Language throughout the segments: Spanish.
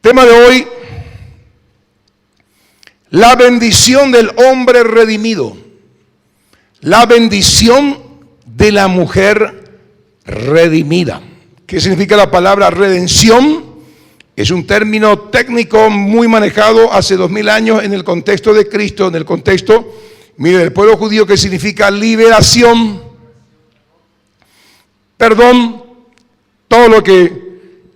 Tema de hoy, la bendición del hombre redimido. La bendición de la mujer redimida. ¿Qué significa la palabra redención? Es un término técnico muy manejado hace 2000 años en el contexto de Cristo, en el contexto, mire, del pueblo judío, que significa liberación, perdón, todo lo que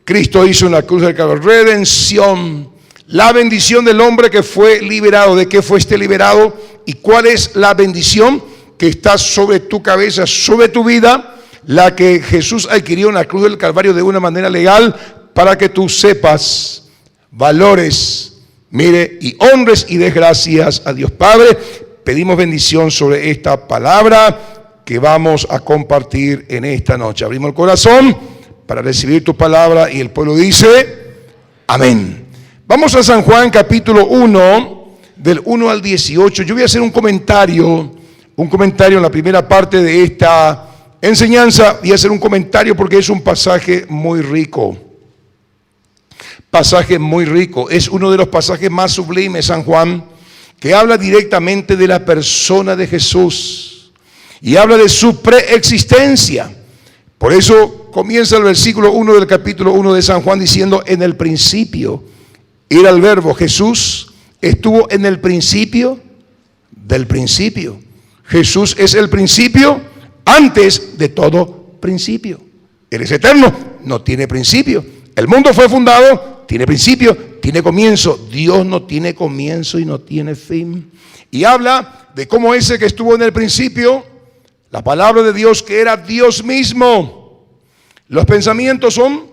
Cristo hizo en la cruz del Calvario, redención, la bendición del hombre que fue liberado. ¿De qué fue liberado? ¿Y cuál es la bendición que está sobre tu cabeza, sobre tu vida? La que Jesús adquirió en la cruz del Calvario de una manera legal, para que tú sepas, valores, mire, y honres y des gracias a Dios Padre. Pedimos bendición sobre esta palabra que vamos a compartir en esta noche. Abrimos el corazón para recibir tu palabra y el pueblo dice, amén. Vamos a San Juan capítulo 1, del 1 al 18. Yo voy a hacer un comentario en la primera parte de esta enseñanza. Voy a hacer un comentario porque es un pasaje muy rico. Pasaje muy rico. Es uno de los pasajes más sublimes, San Juan, que habla directamente de la persona de Jesús y habla de su preexistencia. Por eso comienza el versículo 1 del capítulo 1 de San Juan diciendo: en el principio era el verbo. Jesús estuvo en el principio del principio. Jesús es el principio antes de todo principio. Él es eterno, no tiene principio. El mundo fue fundado, tiene principio, tiene comienzo. Dios no tiene comienzo y no tiene fin. Y habla de cómo ese que estuvo en el principio, la palabra de Dios, que era Dios mismo. Los pensamientos son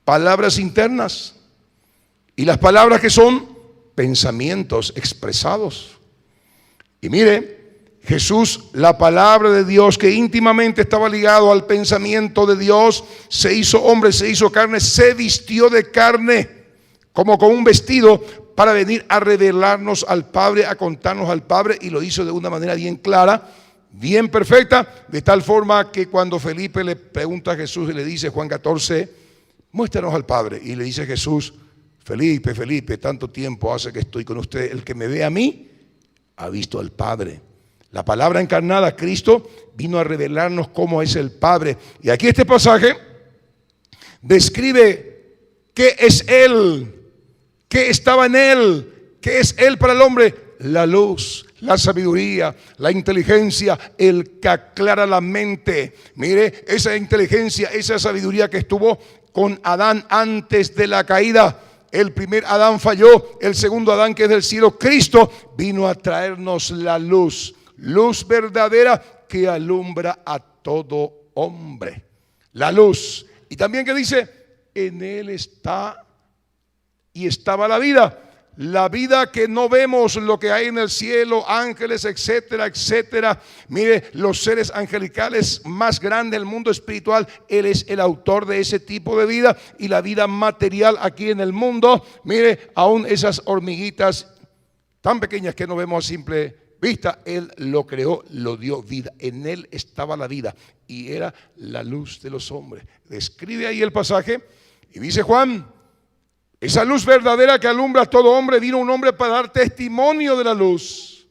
palabras internas, y las palabras que son pensamientos expresados. Y mire, Jesús, la palabra de Dios, que íntimamente estaba ligado al pensamiento de Dios, se hizo hombre, se hizo carne, se vistió de carne como con un vestido para venir a revelarnos al Padre, a contarnos al Padre, y lo hizo de una manera bien clara, bien perfecta, de tal forma que cuando Felipe le pregunta a Jesús y le dice, Juan 14, muéstranos al Padre, y le dice Jesús, Felipe, tanto tiempo hace que estoy con usted, el que me ve a mí ha visto al Padre. La palabra encarnada, Cristo, vino a revelarnos cómo es el Padre. Y aquí este pasaje describe qué es Él, qué estaba en Él, qué es Él para el hombre: la luz, la sabiduría, la inteligencia, el que aclara la mente. Mire, esa inteligencia, esa sabiduría que estuvo con Adán antes de la caída. El primer Adán falló, el segundo Adán, que es del cielo, Cristo, vino a traernos la luz. Luz verdadera que alumbra a todo hombre. La luz. Y también que dice, en Él está y estaba la vida. La vida que no vemos, lo que hay en el cielo, ángeles, etcétera, etcétera. Mire, los seres angelicales más grandes del mundo espiritual, Él es el autor de ese tipo de vida. Y la vida material aquí en el mundo, mire, aún esas hormiguitas tan pequeñas que no vemos a simple vista, Él lo creó, lo dio vida. En Él estaba la vida y era la luz de los hombres. Describe ahí el pasaje y dice Juan, esa luz verdadera que alumbra a todo hombre, vino un hombre para dar testimonio de la luz.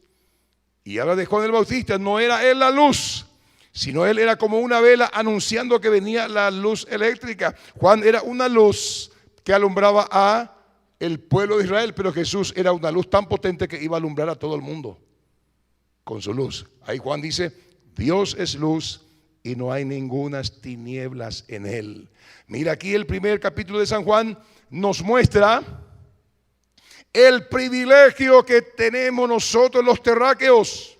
Y habla de Juan el Bautista. No era él la luz, sino él era como una vela anunciando que venía la luz eléctrica. Juan era una luz que alumbraba a el pueblo de Israel, pero Jesús era una luz tan potente que iba a alumbrar a todo el mundo con su luz. Ahí Juan dice, Dios es luz y no hay ningunas tinieblas en Él. Mira aquí el primer capítulo de San Juan nos muestra el privilegio que tenemos nosotros los terráqueos,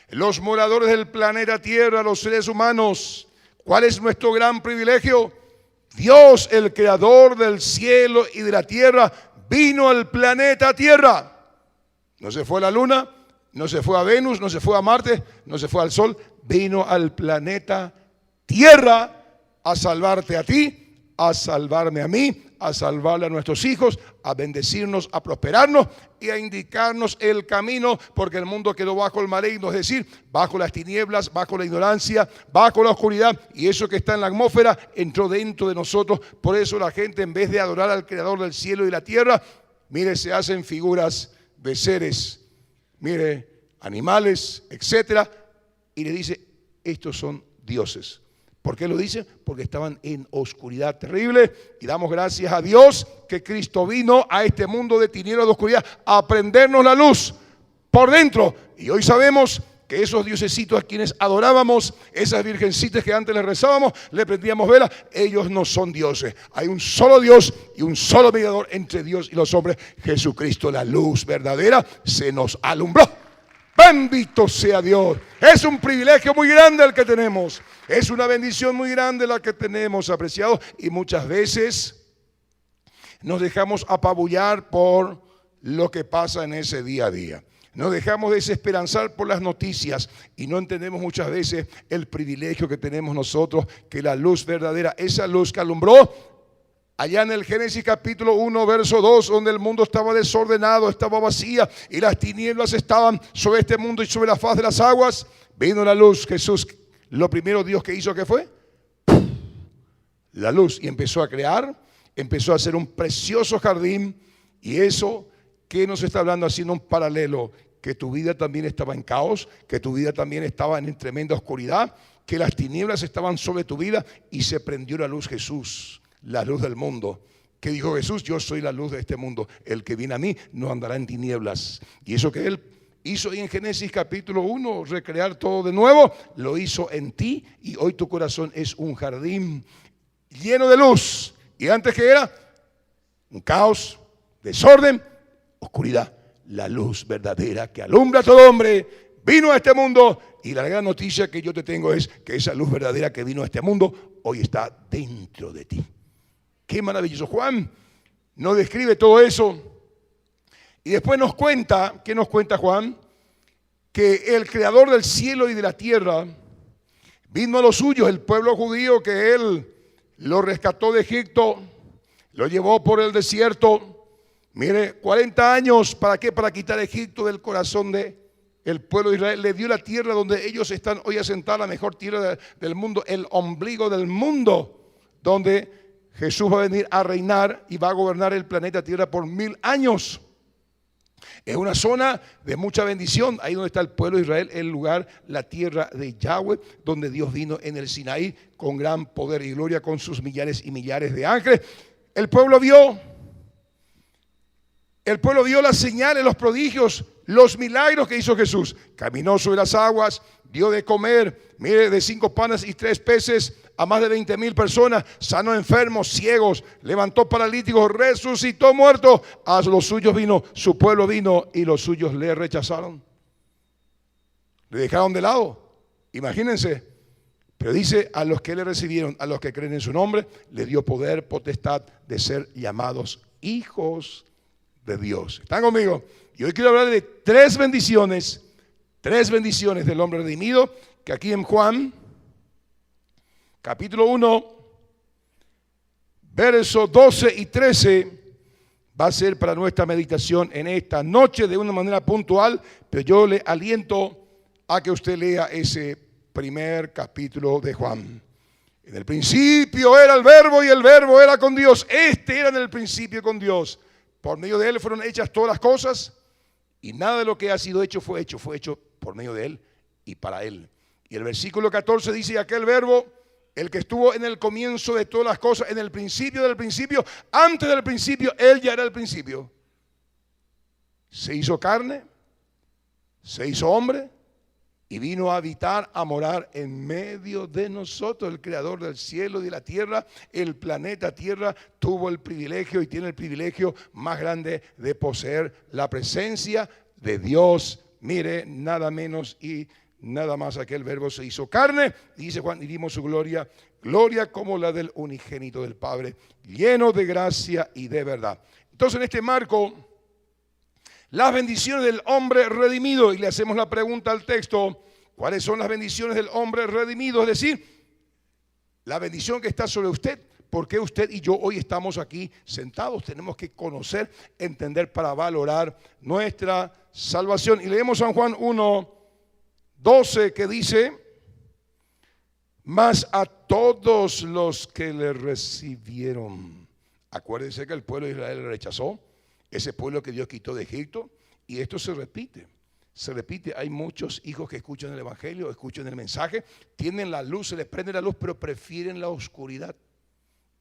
los moradores del planeta Tierra, los seres humanos. ¿Cuál es nuestro gran privilegio? Dios, el creador del cielo y de la tierra, vino al planeta Tierra. No se fue a la luna, no se fue a Venus, no se fue a Marte, no se fue al Sol. Vino al planeta Tierra a salvarte a ti, a salvarme a mí, a salvarle a nuestros hijos, a bendecirnos, a prosperarnos y a indicarnos el camino, porque el mundo quedó bajo el maligno, es decir, bajo las tinieblas, bajo la ignorancia, bajo la oscuridad, y eso que está en la atmósfera entró dentro de nosotros. Por eso la gente, en vez de adorar al Creador del cielo y la tierra, mire, se hacen figuras de seres, mire, animales, etcétera, y le dice, estos son dioses. ¿Por qué lo dice? Porque estaban en oscuridad terrible, y damos gracias a Dios que Cristo vino a este mundo de tinieblas, de oscuridad, a prendernos la luz por dentro. Y hoy sabemos que esos diosesitos a quienes adorábamos, esas virgencitas que antes les rezábamos, le prendíamos vela, ellos no son dioses. Hay un solo Dios y un solo mediador entre Dios y los hombres, Jesucristo. La luz verdadera se nos alumbró. Bendito sea Dios. Es un privilegio muy grande el que tenemos. Es una bendición muy grande la que tenemos, apreciados. Y muchas veces nos dejamos apabullar por lo que pasa en ese día a día. Nos dejamos desesperanzar por las noticias y no entendemos muchas veces el privilegio que tenemos nosotros, que la luz verdadera, esa luz que alumbró allá en el Génesis capítulo 1, verso 2, donde el mundo estaba desordenado, estaba vacía y las tinieblas estaban sobre este mundo y sobre la faz de las aguas, vino la luz. Jesús, lo primero Dios que hizo, ¿qué fue? La luz, y empezó a crear, empezó a hacer un precioso jardín. Y eso, ¿qué nos está hablando? Haciendo un paralelo, que tu vida también estaba en caos, que tu vida también estaba en tremenda oscuridad, que las tinieblas estaban sobre tu vida y se prendió la luz. Jesús, la luz del mundo. ¿Qué dijo Jesús? Yo soy la luz de este mundo. El que viene a mí no andará en tinieblas. Y eso que Él hizo ahí en Génesis capítulo 1, recrear todo de nuevo, lo hizo en ti, y hoy tu corazón es un jardín lleno de luz. Y antes, ¿qué era? Un caos, desorden, oscuridad. La luz verdadera que alumbra a todo hombre vino a este mundo, y la gran noticia que yo te tengo es que esa luz verdadera que vino a este mundo hoy está dentro de ti. Qué maravilloso. Juan nos describe todo eso y después nos cuenta, ¿qué nos cuenta Juan? Que el creador del cielo y de la tierra vino a los suyos, el pueblo judío, que Él lo rescató de Egipto, lo llevó por el desierto. Mire, 40 años, ¿para qué? Para quitar Egipto del corazón del pueblo de Israel. Le dio la tierra donde ellos están hoy asentados, la mejor tierra del mundo, el ombligo del mundo, donde Jesús va a venir a reinar y va a gobernar el planeta Tierra por 1000 años. Es una zona de mucha bendición, ahí donde está el pueblo de Israel, el lugar, la tierra de Yahweh, donde Dios vino en el Sinaí con gran poder y gloria, con sus millares y millares de ángeles. El pueblo vio las señales, los prodigios, los milagros que hizo Jesús. Caminó sobre las aguas, dio de comer, mire, de 5 panes y 3 peces a más de 20,000 personas, sanó enfermos, ciegos, levantó paralíticos, resucitó muertos. A los suyos vino, su pueblo vino, y los suyos le rechazaron. Le dejaron de lado, imagínense. Pero dice, a los que le recibieron, a los que creen en su nombre, le dio poder, potestad de ser llamados hijos de Dios. ¿Están conmigo? Y hoy quiero hablar de 3 bendiciones del hombre redimido, que aquí en Juan capítulo 1, versos 12 y 13, va a ser para nuestra meditación en esta noche de una manera puntual, pero yo le aliento a que usted lea ese primer capítulo de Juan. En el principio era el verbo, y el verbo era con Dios. Este era en el principio con Dios. Por medio de Él fueron hechas todas las cosas, y nada de lo que ha sido hecho fue hecho por medio de Él y para Él. Y el versículo 14 dice, aquel verbo, el que estuvo en el comienzo de todas las cosas, en el principio del principio, antes del principio, Él ya era el principio. Se hizo carne, se hizo hombre, y vino a habitar, a morar en medio de nosotros. El creador del cielo y de la tierra, el planeta Tierra, tuvo el privilegio y tiene el privilegio más grande de poseer la presencia de Dios. Mire, nada menos y nada más, aquel verbo se hizo carne, dice Juan, y vimos su gloria, gloria como la del unigénito del Padre, lleno de gracia y de verdad. Entonces, en este marco, las bendiciones del hombre redimido, y le hacemos la pregunta al texto, ¿cuáles son las bendiciones del hombre redimido? Es decir, la bendición que está sobre usted, por qué usted y yo hoy estamos aquí sentados. Tenemos que conocer, entender para valorar nuestra salvación. Y leemos San Juan 1:12 que dice: mas a todos los que le recibieron. Acuérdense que el pueblo de Israel le rechazó, ese pueblo que Dios quitó de Egipto, y esto se repite. Se repite, hay muchos hijos que escuchan el evangelio, escuchan el mensaje, tienen la luz, se les prende la luz, pero prefieren la oscuridad.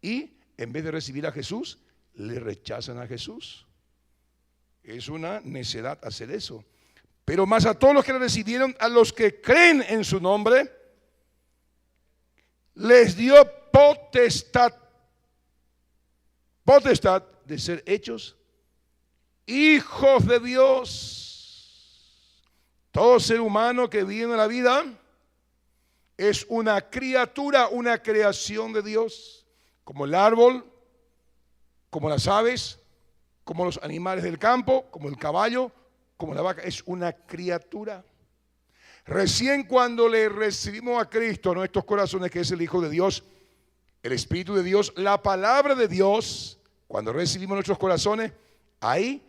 Y en vez de recibir a Jesús, le rechazan a Jesús. Es una necedad hacer eso. Pero más a todos los que le recibieron, a los que creen en su nombre, les dio potestad de ser hechos hijos de Dios. Todo ser humano que vive en la vida es una criatura, una creación de Dios, como el árbol, como las aves, como los animales del campo, como el caballo, como la vaca. Es una criatura. Recién cuando le recibimos a Cristo en nuestros corazones, que es el Hijo de Dios, el Espíritu de Dios, la palabra de Dios, cuando recibimos nuestros corazones, ahí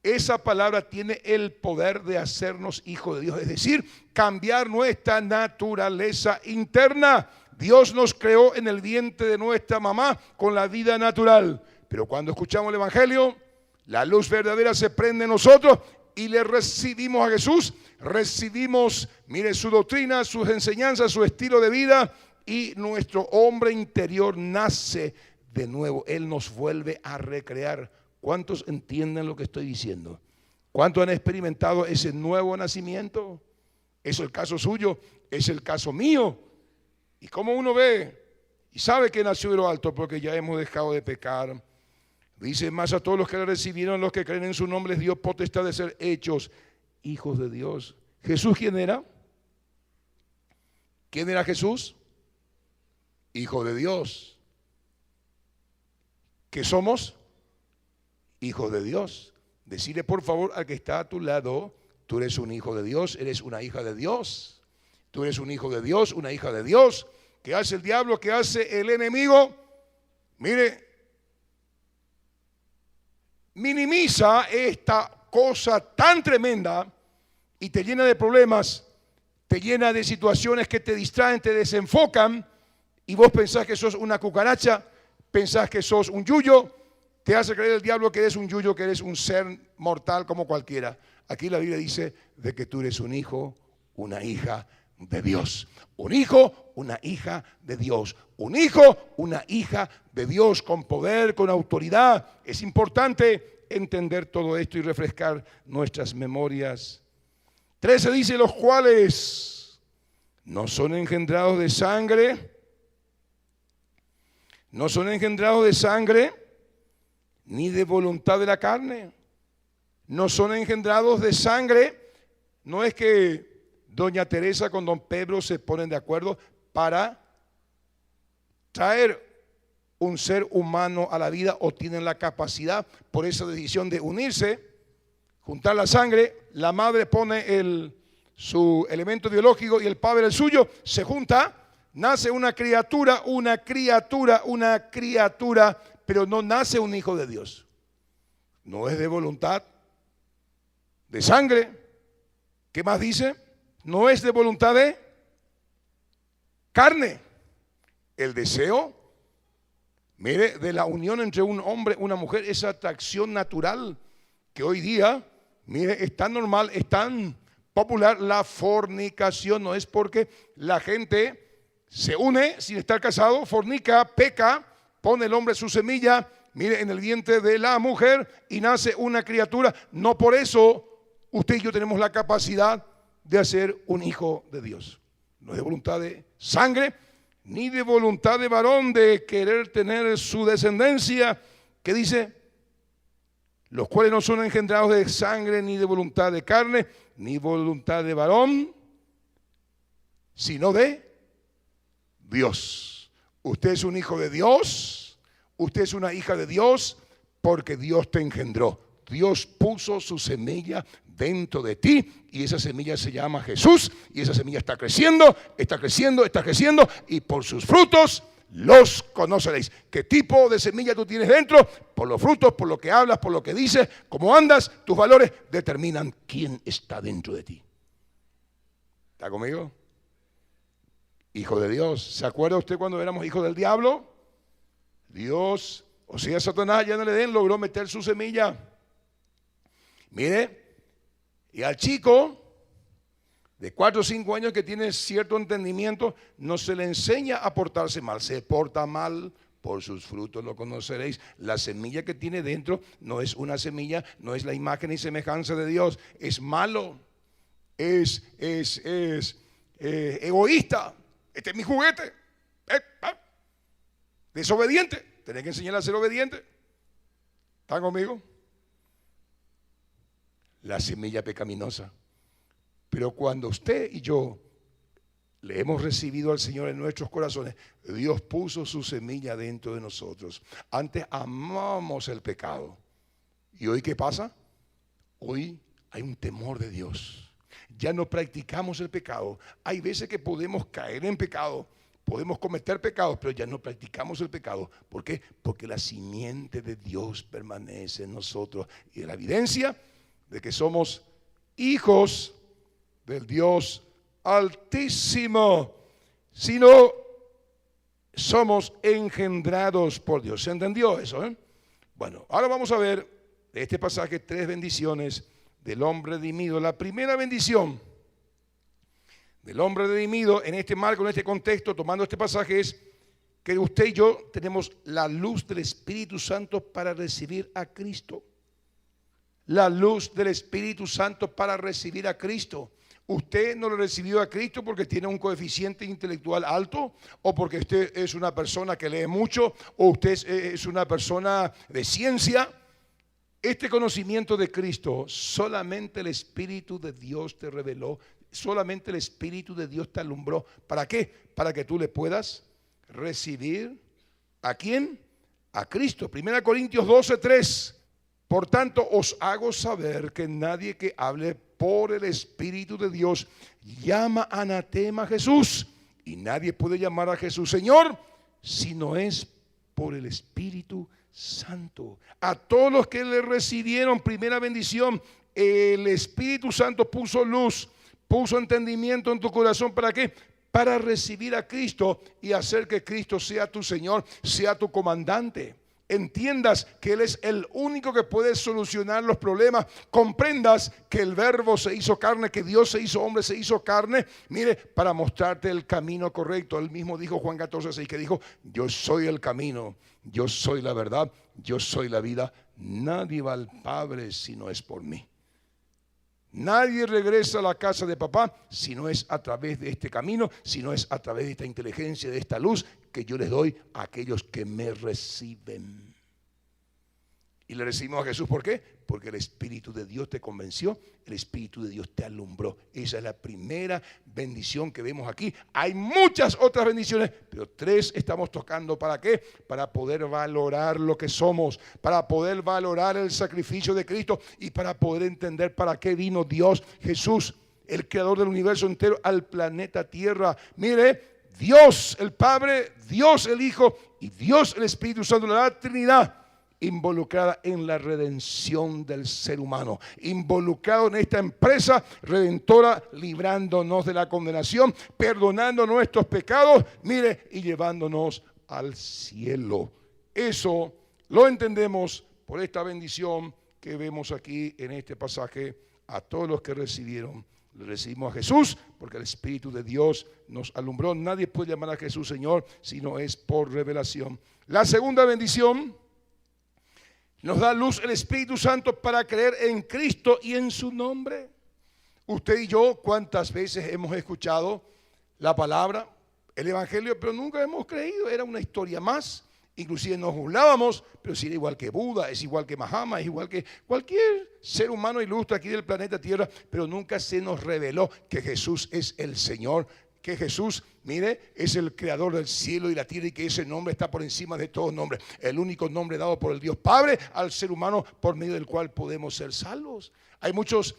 esa palabra tiene el poder de hacernos hijos de Dios, es decir, cambiar nuestra naturaleza interna. Dios nos creó en el vientre de nuestra mamá con la vida natural, pero cuando escuchamos el evangelio, la luz verdadera se prende en nosotros y le recibimos a Jesús. Recibimos, mire, su doctrina, sus enseñanzas, su estilo de vida, y nuestro hombre interior nace de nuevo. Él nos vuelve a recrear. ¿Cuántos entienden lo que estoy diciendo? ¿Cuántos han experimentado ese nuevo nacimiento? Es el caso suyo, es el caso mío. Y como uno ve y sabe que nació de lo alto, porque ya hemos dejado de pecar. Dice: más a todos los que le recibieron, los que creen en su nombre, les dio potestad de ser hechos hijos de Dios. ¿Jesús quién era? ¿Quién era Jesús? Hijo de Dios. ¿Qué somos? Hijos de Dios. Decirle por favor al que está a tu lado: tú eres un hijo de Dios, eres una hija de Dios. Tú eres un hijo de Dios, una hija de Dios. ¿Qué hace el diablo? ¿Qué hace el enemigo? Mire, minimiza esta cosa tan tremenda y te llena de problemas, te llena de situaciones que te distraen, te desenfocan, y vos pensás que sos una cucaracha, pensás que sos un yuyo. Te hace creer el diablo que eres un yuyo, que eres un ser mortal como cualquiera. Aquí la Biblia dice de que tú eres un hijo, una hija de Dios. Un hijo, una hija de Dios. Un hijo, una hija de Dios, con poder, con autoridad. Es importante entender todo esto y refrescar nuestras memorias. 13 dice: los cuales no son engendrados de sangre, no son engendrados de sangre, ni de voluntad de la carne. No son engendrados de sangre. No es que doña Teresa con don Pedro se ponen de acuerdo para traer un ser humano a la vida, o tienen la capacidad por esa decisión de unirse, juntar la sangre. La madre pone su elemento biológico y el padre el suyo, se junta, nace una criatura, pero no nace un hijo de Dios. No es de voluntad de sangre. ¿Qué más dice? No es de voluntad de carne. El deseo, mire, de la unión entre un hombre y una mujer, esa atracción natural que hoy día, mire, es tan normal, es tan popular. La fornicación no es porque la gente se une sin estar casado, fornica, peca, pone el hombre su semilla, mire, en el vientre de la mujer y nace una criatura. No por eso usted y yo tenemos la capacidad de hacer un hijo de Dios. No es de voluntad de sangre, ni de voluntad de varón de querer tener su descendencia. ¿Qué dice? Los cuales no son engendrados de sangre, ni de voluntad de carne, ni voluntad de varón, sino de Dios. Usted es un hijo de Dios, usted es una hija de Dios, porque Dios te engendró. Dios puso su semilla dentro de ti, y esa semilla se llama Jesús, y esa semilla está creciendo, está creciendo, está creciendo, y por sus frutos los conoceréis. ¿Qué tipo de semilla tú tienes dentro? Por los frutos, por lo que hablas, por lo que dices, cómo andas, tus valores determinan quién está dentro de ti. ¿Está conmigo? Hijo de Dios. ¿Se acuerda usted cuando éramos hijos del diablo? Dios, o sea, Satanás ya en el Edén logró meter su semilla. Mire, y al chico de 4 o 5 años que tiene cierto entendimiento, no se le enseña a portarse mal. Se porta mal, por sus frutos lo conoceréis. La semilla que tiene dentro no es una semilla, no es la imagen y semejanza de Dios. Es malo, es egoísta. Este es mi juguete. Desobediente. Tenés que enseñarle a ser obediente. ¿Están conmigo? La semilla pecaminosa. Pero cuando usted y yo le hemos recibido al Señor en nuestros corazones, Dios puso su semilla dentro de nosotros. Antes amamos el pecado. ¿Y hoy qué pasa? Hoy hay un temor de Dios. Ya no practicamos el pecado. Hay veces que podemos caer en pecado, podemos cometer pecados, pero ya no practicamos el pecado. ¿Por qué? Porque la simiente de Dios permanece en nosotros. Y la evidencia de que somos hijos del Dios Altísimo, sino somos engendrados por Dios. ¿Se entendió eso? Bueno, ahora vamos a ver de este pasaje 3 bendiciones del hombre redimido. La primera bendición del hombre redimido en este marco, en este contexto, tomando este pasaje, es que usted y yo tenemos la luz del Espíritu Santo para recibir a Cristo. La luz del Espíritu Santo para recibir a Cristo. Usted no lo recibió a Cristo porque tiene un coeficiente intelectual alto, o porque usted es una persona que lee mucho, o usted es una persona de ciencia. Este conocimiento de Cristo solamente el Espíritu de Dios te reveló, solamente el Espíritu de Dios te alumbró. ¿Para qué? Para que tú le puedas recibir. ¿A quién? A Cristo. 1 Corintios 12:3. Por tanto, os hago saber que nadie que hable por el Espíritu de Dios llama anatema a Jesús. Y nadie puede llamar a Jesús Señor si no es por el Espíritu Santo. A todos los que le recibieron, primera bendición, el Espíritu Santo puso luz, puso entendimiento en tu corazón. ¿Para qué? Para recibir a Cristo y hacer que Cristo sea tu Señor, sea tu comandante. Entiendas que Él es el único que puede solucionar los problemas. Comprendas que el Verbo se hizo carne, que Dios se hizo hombre, se hizo carne. Mire, para mostrarte el camino correcto. Él mismo dijo, Juan 14:6, que dijo, yo soy el camino, yo soy la verdad, yo soy la vida. Nadie va al Padre si no es por mí. Nadie regresa a la casa de papá si no es a través de este camino, si no es a través de esta inteligencia, de esta luz que yo les doy a aquellos que me reciben. Y le recibimos a Jesús, ¿por qué? Porque el Espíritu de Dios te convenció, el Espíritu de Dios te alumbró. Esa es la primera bendición que vemos aquí. Hay muchas otras bendiciones, pero 3 estamos tocando. ¿Para qué? Para poder valorar lo que somos, para poder valorar el sacrificio de Cristo y para poder entender para qué vino Dios, Jesús, el creador del universo entero, al planeta Tierra. Mire, Dios el Padre, Dios el Hijo y Dios el Espíritu Santo, la Trinidad, involucrada en la redención del ser humano, involucrado en esta empresa redentora, librándonos de la condenación, perdonando nuestros pecados, mire, y llevándonos al cielo. Eso lo entendemos por esta bendición que vemos aquí en este pasaje. A todos los que recibieron, le recibimos a Jesús, porque el Espíritu de Dios nos alumbró. Nadie puede llamar a Jesús Señor si no es por revelación. La segunda bendición: nos da luz el Espíritu Santo para creer en Cristo y en su nombre. Usted y yo, ¿cuántas veces hemos escuchado la palabra, el Evangelio, pero nunca hemos creído? Era una historia más. Inclusive nos burlábamos, pero si era igual que Buda, es igual que Mahoma, es igual que cualquier ser humano ilustre aquí del planeta Tierra, pero nunca se nos reveló que Jesús es el Señor, que Jesús, mire, es el creador del cielo y la tierra y que ese nombre está por encima de todo nombre. El único nombre dado por el Dios Padre al ser humano por medio del cual podemos ser salvos. Hay muchos,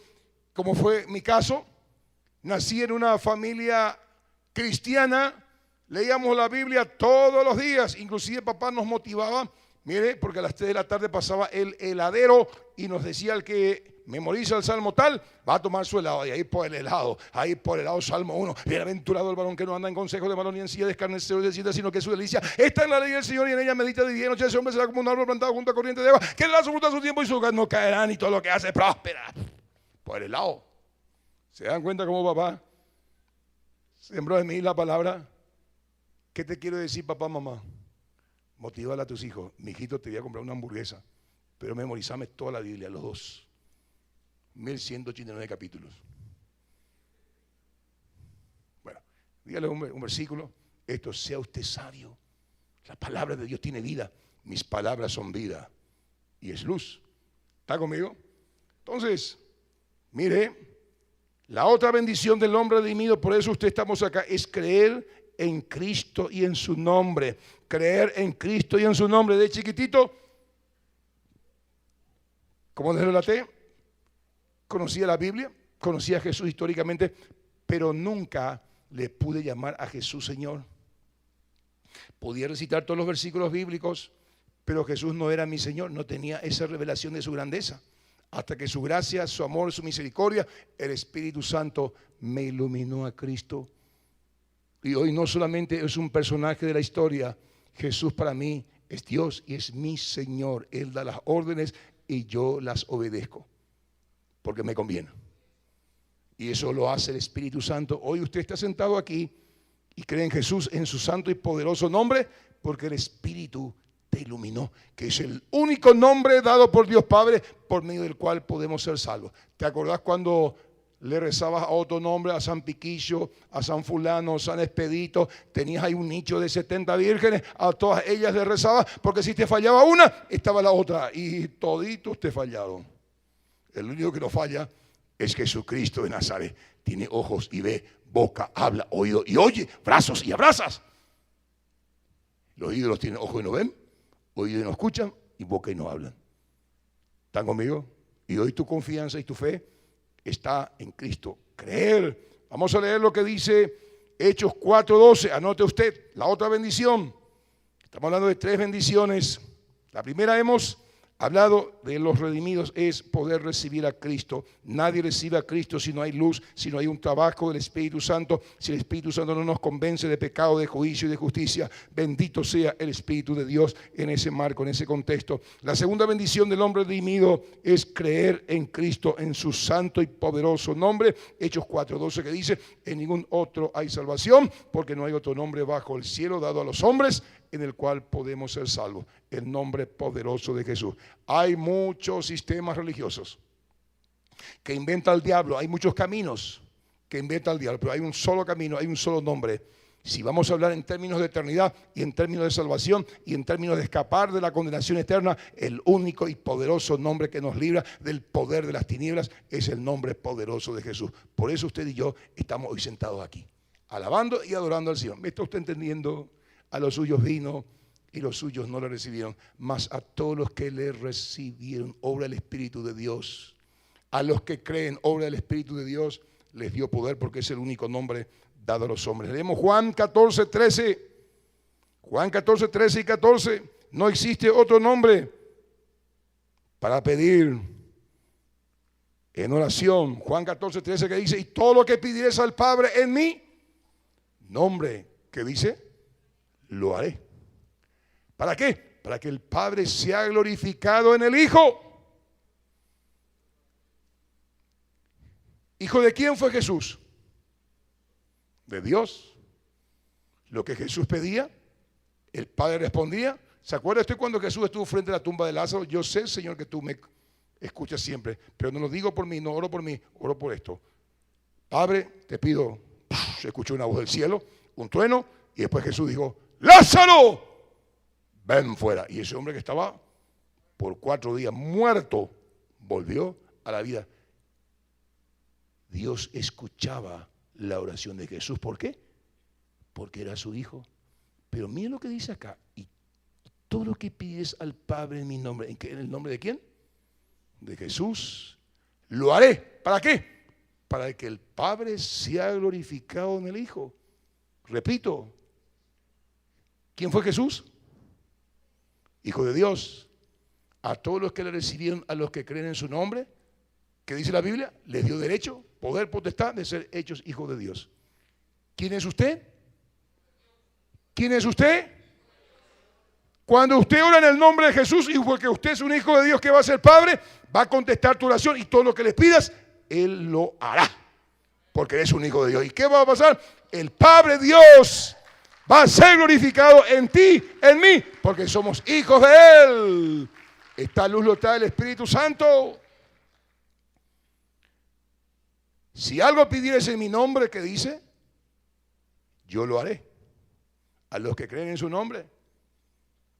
como fue mi caso, nací en una familia cristiana. Leíamos la Biblia todos los días. Inclusive papá nos motivaba, mire, porque a las 3 de la tarde pasaba el heladero y nos decía: el que memoriza el salmo tal, va a tomar su helado. Y ahí por el helado, Salmo 1. Bienaventurado el varón que no anda en consejo de varón ni en silla de escarnecedores de cita, sino que su delicia está en la ley del Señor, y en ella medita de día y noche. Ese hombre será como un árbol plantado junto a corriente de agua, que le da su fruto a su tiempo, y su hojas no caerán, y todo lo que hace próspera. Por el helado. ¿Se dan cuenta cómo papá sembró en mí la palabra? ¿Qué te quiero decir, papá, mamá? Motívale a tus hijos. Mi hijito, te voy a comprar una hamburguesa, pero memorizame toda la Biblia, los dos. 1189 capítulos. Bueno, dígale un versículo. Esto: sea usted sabio. La palabra de Dios tiene vida. Mis palabras son vida y es luz. ¿Está conmigo? Entonces, mire, la otra bendición del hombre redimido, por eso usted estamos acá, es creer en Cristo y en su nombre. Creer en Cristo y en su nombre. De chiquitito, como les relaté, conocía la Biblia, conocía a Jesús históricamente, pero nunca le pude llamar a Jesús Señor. Podía recitar todos los versículos bíblicos, pero Jesús no era mi Señor, no tenía esa revelación de su grandeza. Hasta que su gracia, su amor, su misericordia, el Espíritu Santo me iluminó a Cristo. Y hoy no solamente es un personaje de la historia, Jesús para mí es Dios y es mi Señor. Él da las órdenes y yo las obedezco, porque me conviene. Y eso lo hace el Espíritu Santo. Hoy usted está sentado aquí y cree en Jesús, en su santo y poderoso nombre, porque el Espíritu te iluminó, que es el único nombre dado por Dios Padre por medio del cual podemos ser salvos. ¿Te acordás cuando le rezabas a otro nombre, a San Piquillo, a San Fulano, San Expedito? Tenías ahí un nicho de 70 vírgenes, a todas ellas le rezabas, porque si te fallaba una, estaba la otra, y toditos te fallaron. El único que no falla es Jesucristo de Nazaret. Tiene ojos y ve, boca, habla, oído y oye, brazos y abrazas. Los ídolos tienen ojos y no ven, oído y no escuchan, y boca y no hablan. ¿Están conmigo? Y hoy tu confianza y tu fe está en Cristo. Creer. Vamos a leer lo que dice Hechos 4:12. Anote usted la otra bendición. Estamos hablando de 3 bendiciones. La primera hemos hablado de los redimidos, es poder recibir a Cristo. Nadie recibe a Cristo si no hay luz, si no hay un trabajo del Espíritu Santo, si el Espíritu Santo no nos convence de pecado, de juicio y de justicia. Bendito sea el Espíritu de Dios en ese marco, en ese contexto. La segunda bendición del hombre redimido es creer en Cristo, en su santo y poderoso nombre. Hechos 4:12, que dice: en ningún otro hay salvación, porque no hay otro nombre bajo el cielo dado a los hombres en el cual podemos ser salvos. El nombre poderoso de Jesús. Hay muchos sistemas religiosos que inventa el diablo, hay muchos caminos que inventa el diablo, pero hay un solo camino, hay un solo nombre. Si vamos a hablar en términos de eternidad y en términos de salvación y en términos de escapar de la condenación eterna, el único y poderoso nombre que nos libra del poder de las tinieblas es el nombre poderoso de Jesús. Por eso usted y yo estamos hoy sentados aquí, alabando y adorando al Señor. ¿Me está usted entendiendo? A los suyos vino y los suyos no le recibieron, mas a todos los que le recibieron, obra del Espíritu de Dios. A los que creen, obra del Espíritu de Dios, les dio poder, porque es el único nombre dado a los hombres. Leemos Juan 14:13. Juan 14:13 y 14. No existe otro nombre para pedir en oración. Juan 14:13, que dice: y todo lo que pidieres al Padre en mi nombre, ¿qué dice? Lo haré. ¿Para qué? Para que el Padre sea glorificado en el Hijo. ¿Hijo de quién fue Jesús? De Dios. Lo que Jesús pedía, el Padre respondía. ¿Se acuerda usted cuando Jesús estuvo frente a la tumba de Lázaro? Yo sé, Señor, que tú me escuchas siempre, pero no lo digo por mí, no oro por mí, oro por esto. Padre, te pido. Se escuchó una voz del cielo, un trueno, y después Jesús dijo: Lázaro, ven fuera. Y ese hombre que estaba por 4 días muerto, volvió a la vida. Dios escuchaba la oración de Jesús. ¿Por qué? Porque era su hijo. Pero mire lo que dice acá: y todo lo que pides al Padre en mi nombre. ¿En el nombre de quién? De Jesús. Lo haré. ¿Para qué? Para que el Padre sea glorificado en el Hijo. Repito, ¿Quién fue Jesús? Hijo de Dios. A todos los que le recibieron, a los que creen en su nombre, ¿qué dice la Biblia? Les dio derecho, poder, potestad de ser hechos hijos de Dios. ¿Quién es usted? ¿Quién es usted? Cuando usted ora en el nombre de Jesús y porque usted es un hijo de Dios que va a ser padre, va a contestar tu oración y todo lo que les pidas, Él lo hará. Porque eres un hijo de Dios. ¿Y qué va a pasar? El Padre Dios va a ser glorificado en ti, en mí, porque somos hijos de Él. Esta luz lo trae el Espíritu Santo. Si algo pidieres en mi nombre, ¿qué dice? Yo lo haré. A los que creen en su nombre.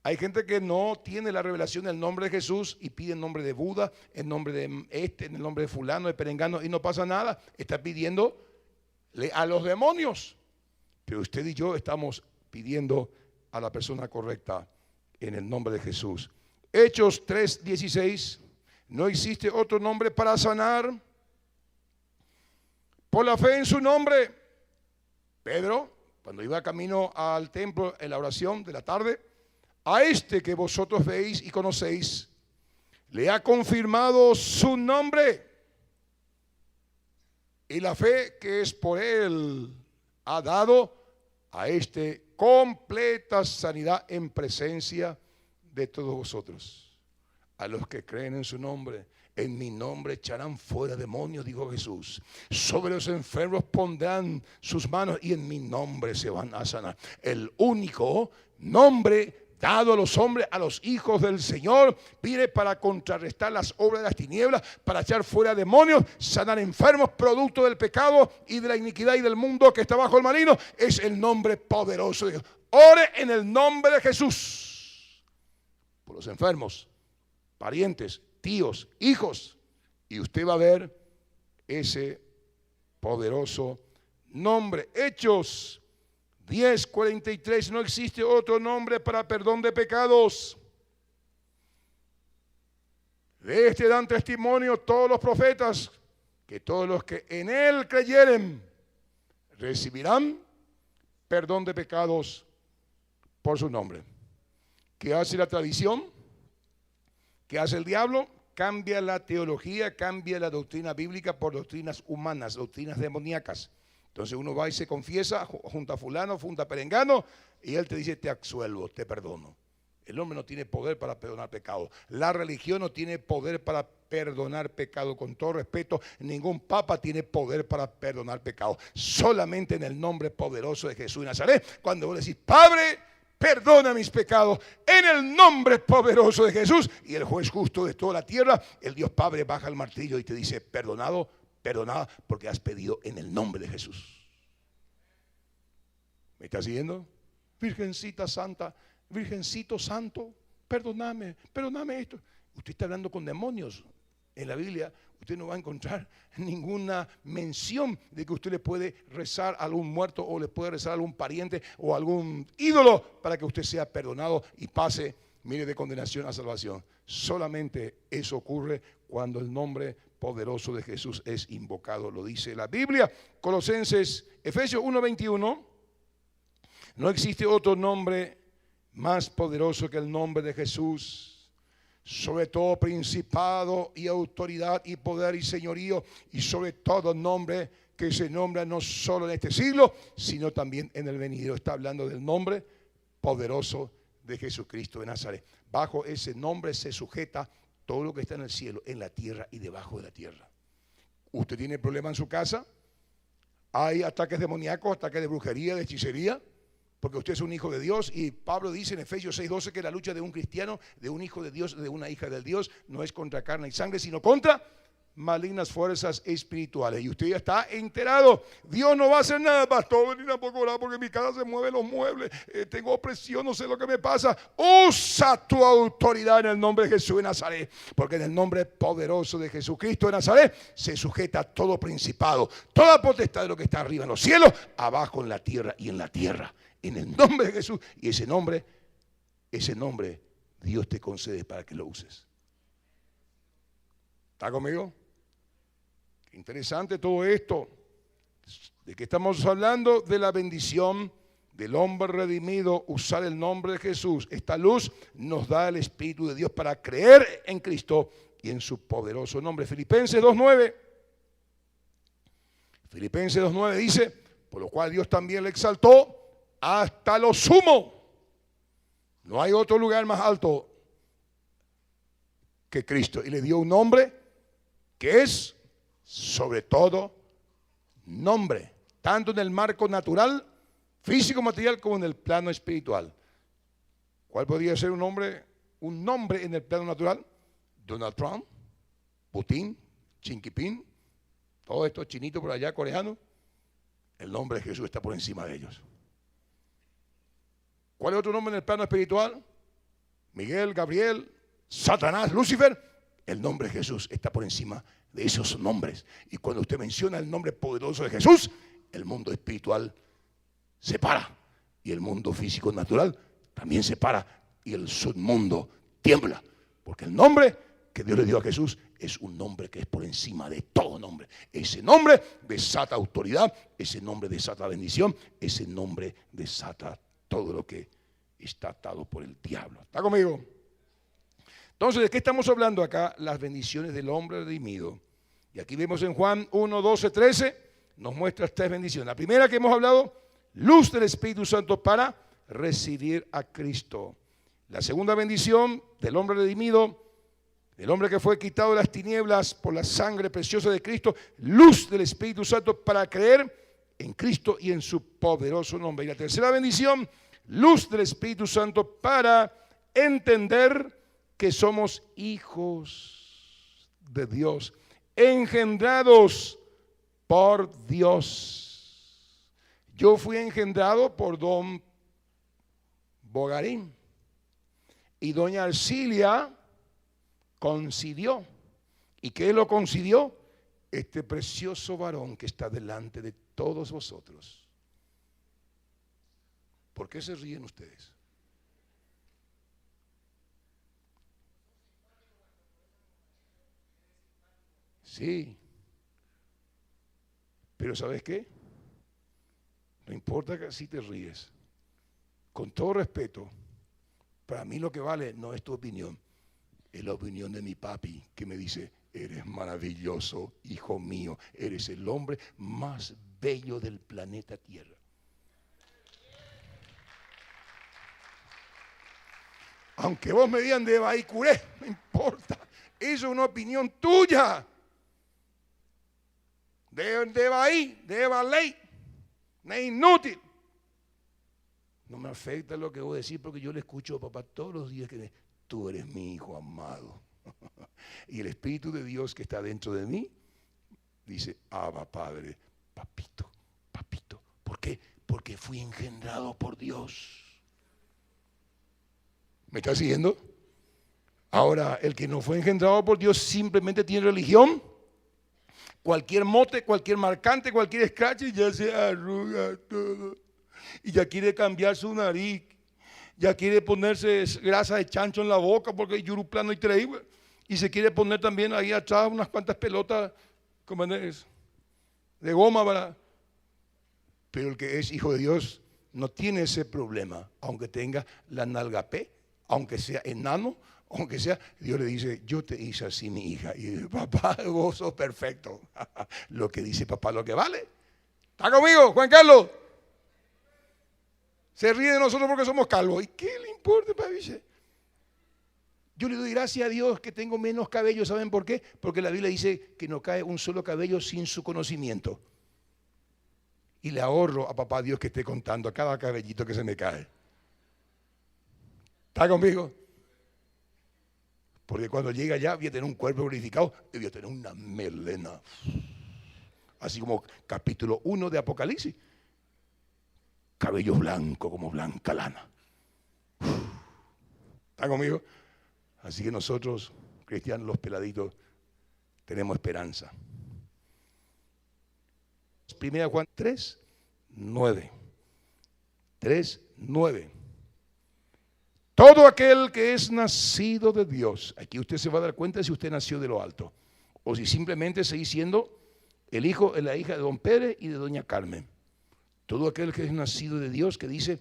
Hay gente que no tiene la revelación del nombre de Jesús y pide en nombre de Buda, en nombre de en el nombre de fulano, de perengano, y no pasa nada. Está pidiéndole a los demonios. Pero usted y yo estamos pidiendo a la persona correcta en el nombre de Jesús. Hechos 3:16. No existe otro nombre para sanar. Por la fe en su nombre. Pedro, cuando iba camino al templo en la oración de la tarde, a este que vosotros veis y conocéis, le ha confirmado su nombre. Y la fe que es por él ha dado a este completa sanidad en presencia de todos vosotros. A los que creen en su nombre, en mi nombre echarán fuera demonios, dijo Jesús. Sobre los enfermos pondrán sus manos y en mi nombre se van a sanar. El único nombre dado a los hombres, a los hijos del Señor, viene para contrarrestar las obras de las tinieblas, para echar fuera demonios, sanar enfermos, producto del pecado y de la iniquidad y del mundo que está bajo el maligno. Es el nombre poderoso de Dios. Ore en el nombre de Jesús por los enfermos, parientes, tíos, hijos, y usted va a ver ese poderoso nombre. Hechos 10:43. No existe otro nombre para perdón de pecados. De este dan testimonio todos los profetas, que todos los que en él creyeren recibirán perdón de pecados por su nombre. ¿Qué hace la tradición? ¿Qué hace el diablo? Cambia la teología, cambia la doctrina bíblica por doctrinas humanas, doctrinas demoníacas. Entonces uno va y se confiesa junto a fulano, junto a perengano, y él te dice: te absuelvo, te perdono. El hombre no tiene poder para perdonar pecado. La religión no tiene poder para perdonar pecado. Con todo respeto, ningún papa tiene poder para perdonar pecado. Solamente en el nombre poderoso de Jesús de Nazaret. Cuando vos decís: Padre, perdona mis pecados, en el nombre poderoso de Jesús, y el juez justo de toda la tierra, el Dios Padre baja el martillo y te dice: perdonado, perdonada, porque has pedido en el nombre de Jesús. ¿Me está siguiendo? Virgencita Santa, Virgencito Santo, perdóname, perdóname esto. Usted está hablando con demonios. En la Biblia usted no va a encontrar ninguna mención de que usted le puede rezar a algún muerto o le puede rezar a algún pariente o a algún ídolo para que usted sea perdonado y pase, mire, de condenación a salvación. Solamente eso ocurre cuando el nombre poderoso de Jesús es invocado, lo dice la Biblia. Efesios 1:21. No existe otro nombre más poderoso que el nombre de Jesús, sobre todo principado y autoridad y poder y señorío, y sobre todo nombre que se nombra no solo en este siglo, sino también en el venidero. Está hablando del nombre poderoso de Jesucristo de Nazaret. Bajo ese nombre se sujeta todo lo que está en el cielo, en la tierra y debajo de la tierra. ¿Usted tiene problema en su casa? ¿Hay ataques demoníacos, ataques de brujería, de hechicería? Porque usted es un hijo de Dios, y Pablo dice en Efesios 6:12 que la lucha de un cristiano, de un hijo de Dios, de una hija de Dios, no es contra carne y sangre, sino contra malignas fuerzas espirituales. Y usted ya está enterado. Dios no va a hacer nada, pastor, ni tampoco orar porque en mi casa se mueven los muebles, tengo opresión, no sé lo que me pasa. Usa tu autoridad en el nombre de Jesús de Nazaret, porque en el nombre poderoso de Jesucristo de Nazaret se sujeta todo principado, toda potestad de lo que está arriba en los cielos, abajo en la tierra y en la tierra. En el nombre de Jesús. Y ese nombre Dios te concede para que lo uses. ¿Está conmigo? Interesante todo esto. ¿De qué estamos hablando? De la bendición del hombre redimido usar el nombre de Jesús. Esta luz nos da el Espíritu de Dios para creer en Cristo y en su poderoso nombre. Filipenses 2:9. Filipenses 2:9 dice, por lo cual Dios también le exaltó hasta lo sumo. No hay otro lugar más alto que Cristo. Y le dio un nombre que es sobre todo nombre, tanto en el marco natural, físico, material, como en el plano espiritual. ¿Cuál podría ser un nombre en el plano natural? Donald Trump, Putin, Xi Jinping, todos estos chinitos por allá, coreanos. El nombre de Jesús está por encima de ellos. ¿Cuál es otro nombre en el plano espiritual? Miguel, Gabriel, Satanás, Lucifer. El nombre de Jesús está por encima de esos nombres. Y cuando usted menciona el nombre poderoso de Jesús, el mundo espiritual se para. Y el mundo físico natural también se para. Y el submundo tiembla. Porque el nombre que Dios le dio a Jesús es un nombre que es por encima de todo nombre. Ese nombre desata autoridad, ese nombre desata bendición, ese nombre desata todo lo que está atado por el diablo. ¿Está conmigo? Entonces, ¿de qué estamos hablando acá? Las bendiciones del hombre redimido. Y aquí vemos en Juan 1, 12, 13, nos muestra estas bendiciones. La primera que hemos hablado, luz del Espíritu Santo para recibir a Cristo. La segunda bendición del hombre redimido, el hombre que fue quitado de las tinieblas por la sangre preciosa de Cristo, luz del Espíritu Santo para creer en Cristo y en su poderoso nombre. Y la tercera bendición, luz del Espíritu Santo para entender que somos hijos de Dios, engendrados por Dios. Yo fui engendrado por don Bogarín y doña Arcilia concibió. ¿Y qué lo concibió? Este precioso varón que está delante de todos vosotros. ¿Por qué se ríen ustedes? Sí, pero ¿sabes qué? No importa que así te ríes. Con todo respeto, para mí lo que vale no es tu opinión, es la opinión de mi papi que me dice, eres maravilloso, hijo mío, eres el hombre más bello del planeta Tierra. Aunque vos me digan de Baicuré, no importa, eso es una opinión tuya. De Bahí, de Baley, es inútil. No me afecta lo que voy a decir porque yo le escucho a papá todos los días que tú eres mi hijo amado. Y el Espíritu de Dios que está dentro de mí dice, Abba Padre, papito, papito. ¿Por qué? Porque fui engendrado por Dios. ¿Me está siguiendo? Ahora, el que no fue engendrado por Dios simplemente tiene religión. Cualquier mote, cualquier marcante, cualquier scratch, ya se arruga todo. Y ya quiere cambiar su nariz. Ya quiere ponerse grasa de chancho en la boca porque hay yuruplano y traído. Y se quiere poner también ahí atrás unas cuantas pelotas de goma para. Pero el que es hijo de Dios no tiene ese problema. Aunque tenga la nalga P, aunque sea enano, aunque sea, Dios le dice, yo te hice así, mi hija. Y dice, papá, vos sos perfecto. Lo que dice papá, lo que vale. ¿Está conmigo, Juan Carlos? Se ríe de nosotros porque somos calvos. ¿Y qué le importa, papi? Yo le doy gracias a Dios que tengo menos cabello. ¿Saben por qué? Porque la Biblia dice que no cae un solo cabello sin su conocimiento. Y le ahorro a papá Dios que esté contando a cada cabellito que se me cae. ¿Está conmigo? Porque cuando llegue allá voy a tener un cuerpo glorificado y voy a tener una melena. Así como capítulo 1 de Apocalipsis. Cabello blanco como blanca lana. ¿Está conmigo? Así que nosotros, cristianos, los peladitos, tenemos esperanza. 1 Juan 3, 9. 3, 9. Todo aquel que es nacido de Dios, aquí usted se va a dar cuenta si usted nació de lo alto, o si simplemente seguís siendo el hijo o la hija de don Pérez y de doña Carmen. todo aquel que es nacido de Dios, que dice,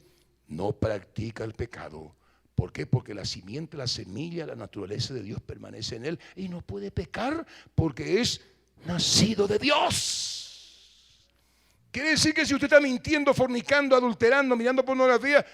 no practica el pecado. ¿Por qué? Porque la simiente, la semilla, la naturaleza de Dios permanece en él y no puede pecar porque es nacido de Dios. Quiere decir que si usted está mintiendo, fornicando, adulterando, mirando pornografía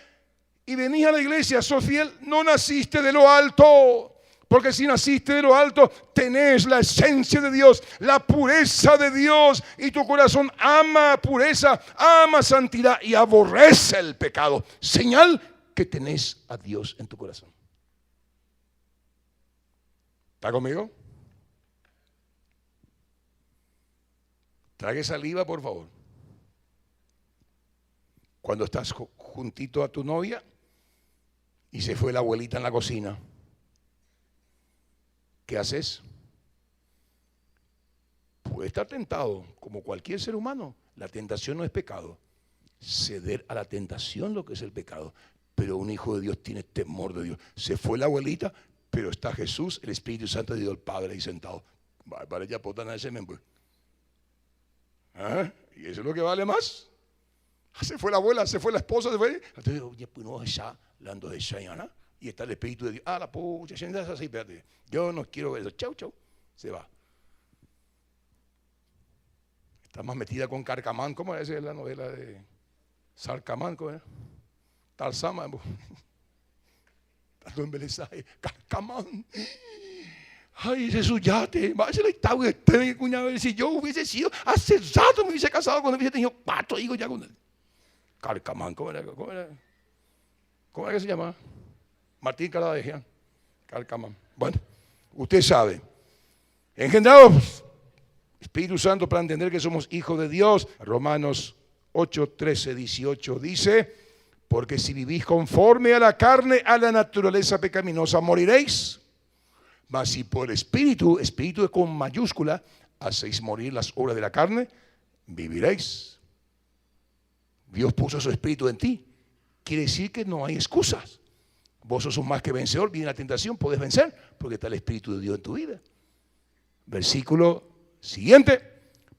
y venís a la iglesia, sos fiel, no naciste de lo alto. Porque si naciste de lo alto, tenés la esencia de Dios, la pureza de Dios, y tu corazón ama pureza, ama santidad y aborrece el pecado. Señal que tenés a Dios en tu corazón. ¿Está conmigo? Trague saliva, por favor. Cuando estás juntito a tu novia y se fue la abuelita en la cocina, ¿qué haces? Puede estar tentado, como cualquier ser humano. La tentación no es pecado. Ceder a la tentación lo que es el pecado. Pero un hijo de Dios tiene temor de Dios. Se fue la abuelita, pero está Jesús, el Espíritu Santo de Dios, el Padre, ahí sentado. Para ella potan a ese membro. ¿Ah? ¿Y eso es lo que vale más? Se fue la abuela, se fue la esposa, se fue. Entonces, oye, pues no está hablando de Shayana. Y está el Espíritu de Dios. La pucha, así, espérate. Yo no quiero ver eso. Chau, chau. Se va. Está más metida con Carcamán. ¿Cómo es la novela de Sarcamán? ¿Cómo es? Tarzama. Tanto embelezaje. Carcamán. Ay, ese es su yate. Váyase la tabla. Si yo hubiese sido, hace rato me hubiese casado con él. Hubiese tenido 4 hijos ya con él. Carcamán. ¿Cómo era que se llama? Martín Caradejian, Carcamán. Bueno, usted sabe. Engendrados, Espíritu Santo, para entender que somos hijos de Dios. Romanos 8, 13, 18 dice, porque si vivís conforme a la carne, a la naturaleza pecaminosa, moriréis. Mas si por Espíritu, Espíritu con mayúscula, hacéis morir las obras de la carne, viviréis. Dios puso su Espíritu en ti. Quiere decir que no hay excusas. Vos sos un más que vencedor, viene la tentación, podés vencer, porque está el Espíritu de Dios en tu vida. Versículo siguiente,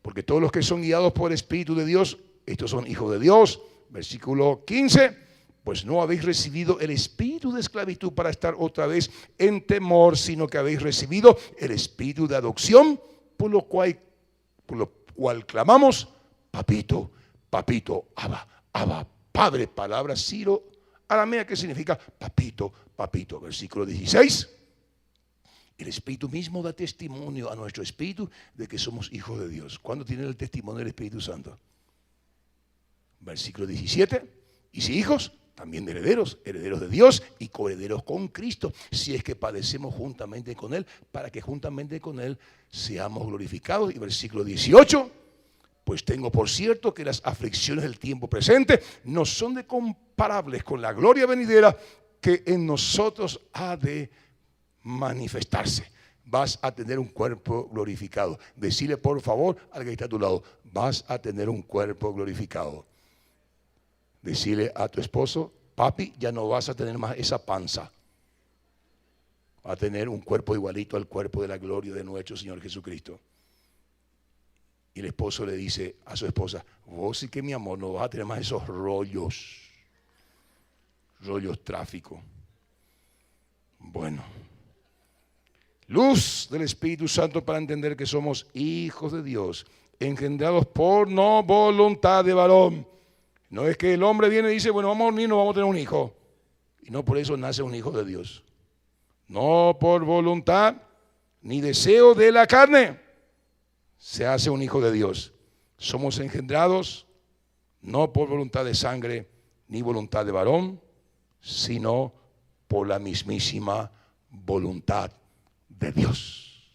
porque todos los que son guiados por el Espíritu de Dios, estos son hijos de Dios. Versículo 15, pues no habéis recibido el espíritu de esclavitud para estar otra vez en temor, sino que habéis recibido el espíritu de adopción, por lo cual clamamos, papito, papito, Abba, Abba, Padre, palabra siro aramea que significa papito, papito. Versículo 16. El Espíritu mismo da testimonio a nuestro espíritu de que somos hijos de Dios. ¿Cuándo tiene el testimonio del Espíritu Santo? Versículo 17. Y si hijos, también herederos, herederos de Dios y coherederos con Cristo, si es que padecemos juntamente con Él, para que juntamente con Él seamos glorificados. Y versículo 18. Pues tengo por cierto que las aflicciones del tiempo presente no son de comparables con la gloria venidera que en nosotros ha de manifestarse. Vas a tener un cuerpo glorificado. Decile por favor al que está a tu lado, vas a tener un cuerpo glorificado. Decile a tu esposo, papi, ya no vas a tener más esa panza. Va a tener un cuerpo igualito al cuerpo de la gloria de nuestro Señor Jesucristo. Y el esposo le dice a su esposa, vos sí que mi amor no vas a tener más esos rollos tráfico. Bueno, luz del Espíritu Santo para entender que somos hijos de Dios, engendrados por no voluntad de varón. No es que el hombre viene y dice, bueno, vamos a unirnos, vamos a tener un hijo. Y no por eso nace un hijo de Dios. No por voluntad ni deseo de la carne se hace un hijo de Dios. Somos engendrados no por voluntad de sangre ni voluntad de varón, sino por la mismísima voluntad de Dios.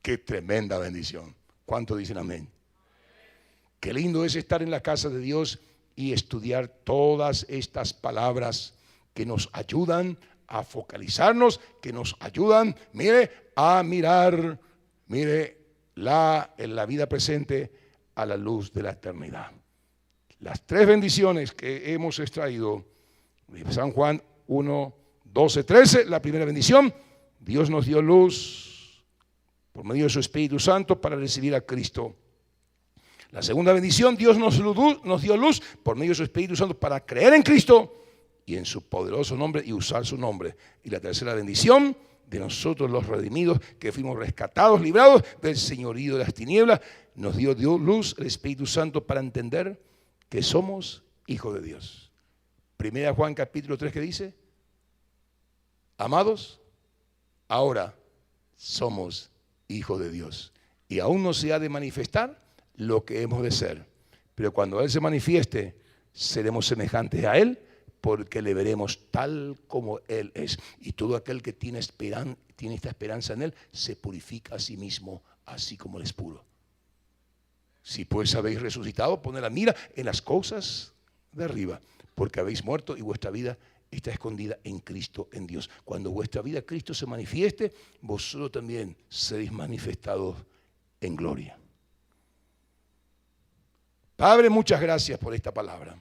Qué tremenda bendición. ¿Cuánto dicen amén? Qué lindo es estar en la casa de Dios y estudiar todas estas palabras que nos ayudan a focalizarnos, que nos ayudan, a mirar, en la vida presente a la luz de la eternidad. Las 3 bendiciones que hemos extraído de San Juan 1, 12, 13, la primera bendición, Dios nos dio luz por medio de su Espíritu Santo para recibir a Cristo. La segunda bendición, Dios nos dio luz por medio de su Espíritu Santo para creer en Cristo y en su poderoso nombre y usar su nombre. Y la tercera bendición, de nosotros los redimidos, que fuimos rescatados, librados del señorío de las tinieblas, nos dio luz el Espíritu Santo para entender que somos hijos de Dios. Primera Juan capítulo 3, ¿qué dice? Amados, ahora somos hijos de Dios. Y aún no se ha de manifestar lo que hemos de ser. Pero cuando Él se manifieste, seremos semejantes a Él, porque le veremos tal como Él es. Y todo aquel que tiene esta esperanza en Él, se purifica a sí mismo, así como Él es puro. Si pues habéis resucitado, poned la mira en las cosas de arriba, porque habéis muerto y vuestra vida está escondida en Cristo, en Dios. Cuando vuestra vida Cristo se manifieste, vosotros también seréis manifestados en gloria. Padre, muchas gracias por esta palabra.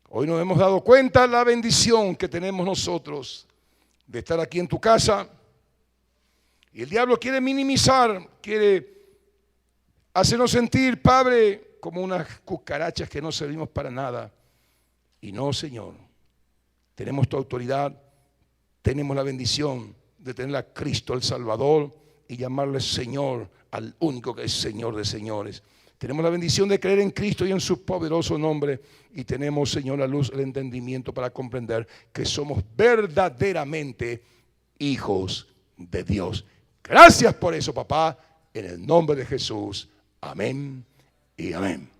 Hoy nos hemos dado cuenta de la bendición que tenemos nosotros de estar aquí en tu casa. Y el diablo quiere minimizar, quiere hacernos sentir, Padre, como unas cucarachas que no servimos para nada. Y no, Señor, tenemos tu autoridad, tenemos la bendición de tener a Cristo el Salvador y llamarle Señor al único que es Señor de señores. Tenemos la bendición de creer en Cristo y en su poderoso nombre. Y tenemos, Señor, la luz, el entendimiento para comprender que somos verdaderamente hijos de Dios. Gracias por eso, papá, en el nombre de Jesús. Amén y amén.